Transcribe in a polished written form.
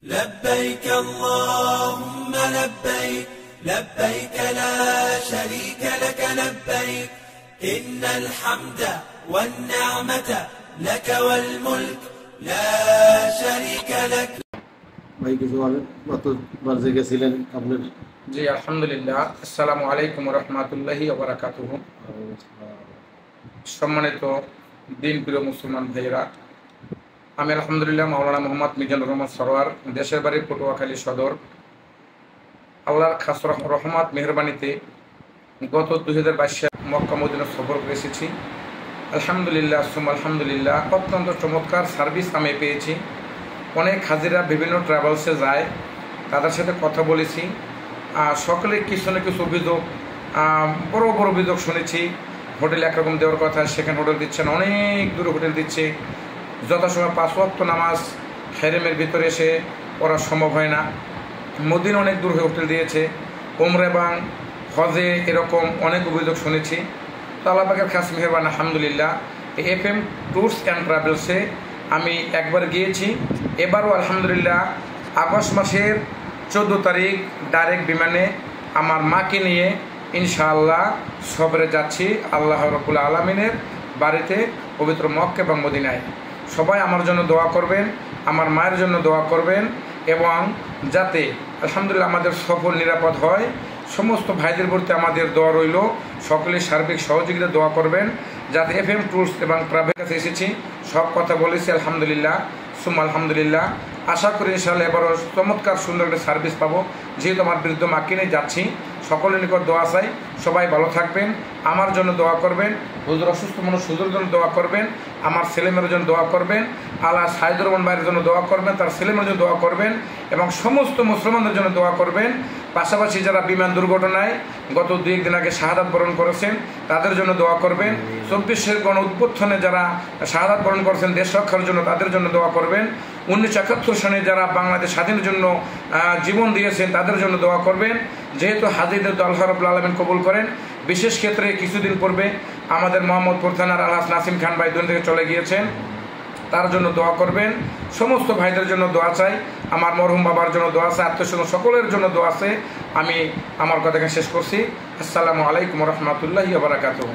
لبيك اللهم لبيك لبيك لا شريك لك لبيك إن الحمد والنعمة لك والملك لا شريك لك ভাই কিছু বলেন কতবার গেছিলেন আপনার? জি আলহামদুলিল্লাহ। আসসালামু আলাইকুম ওয়া রাহমাতুল্লাহি ওয়া বারাকাতুহু। সম্মানিত দিনপ্রিয় মুসলমান ভাইয়েরা, আমি আলহামদুলিল্লাহ মাওলানা মোহাম্মদ মিজানুর রহমান সরোয়ার, দেশের বাড়ি পটুয়াখালী সদর। আল্লাহর খাস রহমত মেহরবানিতে গত 2022 সালে মক্কা মদিনা সফর করে এসেছি। আলহামদুলিল্লাহ আলহামদুলিল্লাহ, অত্যন্ত চমৎকার সার্ভিস আমি পেয়েছি। অনেক হাজিরা বিভিন্ন ট্রাভেলসে যায়, তাদের সাথে কথা বলেছি। সকলে কিছু না কিছু অভিযোগ, বড় বড় অভিযোগ শুনেছি। হোটেল একরকম দেওয়ার কথা, সেখানে হোটেল দিচ্ছে না, অনেক দূরে হোটেল দিচ্ছে। যথাসময় 5 ওয়াক্ত নামাজ হেরেমের ভিতরে এসে পড়া সম্ভব হয় না। মদিনা অনেক দূর হয়ে হোটেল দিয়েছে। উমরা এবং হজে এরকম অনেক অভিযোগ শুনেছি। তো আল্লাহ পাকের খাস মেহরবান আলহামদুলিল্লাহ, FM ট্যুরস অ্যান্ড ট্রাভেলসে আমি একবার গিয়েছি। এবারও আলহামদুলিল্লাহ আগস্ট মাসের 14 তারিখ ডাইরেক্ট বিমানে আমার মাকে নিয়ে ইনশাআল্লাহ সফরে যাচ্ছি আল্লাহ রাব্বুল আলামিনের বাড়িতে, পবিত্র মক্কা এবং মদিনায়। সবাই আমার জন্য দোয়া করবেন, আমার মায়ের জন্য দোয়া করবেন, এবং যাতে আলহামদুলিল্লাহ আমাদের সফর নিরাপদ হয়। সমস্ত ভাইদের প্রতি আমাদের দোয়া রইল, সকলের সার্বিক সহযোগিতা দোয়া করবেন। যাতে FM ট্যুরস এবং ট্রাভেল কাছে এসেছি, সব কথা বলেছি আলহামদুলিল্লাহ আলহামদুলিল্লাহ। আশা করি ইনশাআল্লাহ এবারও চমৎকার সুন্দর একটা সার্ভিস পাবো। যেহেতু আমার বৃদ্ধ মাকে নিয়ে যাচ্ছি, সকলের নিকট দোয়া চাই। সবাই ভালো থাকবেন, আমার জন্য দোয়া করবেন। হুজুর অসুস্থ মানুষ হুজুর জন্য দোয়া করবেন, আমার ছেলেমেয়ের জন্য দোয়া করবেন। আল্লাহ সাইদুর রহমান ভাইয়ের জন্য দোয়া করবেন, তার ছেলেমেয়ের জন্য দোয়া করবেন, এবং সমস্ত মুসলমানদের জন্য দোয়া করবেন। পাশাপাশি যারা বিমান দুর্ঘটনায় গত 2-1 দিন আগে শাহাদাত বরণ করেছেন, তাদের জন্য দোয়া করবেন। 24-এর গণ উত্থানে যারা শাহাদাত বরণ করেছেন দেশ রক্ষার জন্য, তাদের জন্য দোয়া করবেন। 1971 সালে যারা বাংলাদেশ স্বাধীনের জন্য জীবন দিয়েছেন, তাদের জন্য দোয়া করবেন। যেহেতু হাজিদের আল্লাহ রাব্বুল আলামিন কবুল করেন। বিশেষ ক্ষেত্রে কিছুদিন পূর্বে আমাদের মোহাম্মদপুর থানার আলহাজ নাসিম খান ভাই দুনিয়া থেকে চলে গিয়েছেন, তার জন্য দোয়া করবেন। সমস্ত ভাইদের জন্য দোয়া চাই, আমার মরহুম বাবার জন্য দোয়া চাই, আত্মীয়স্বজন সকলের জন্য দোয়া আছে। আমি আমার কথাকে শেষ করছি। আসসালামু আলাইকুম ওয়া রাহমাতুল্লাহি ওয়া বারাকাতুহু।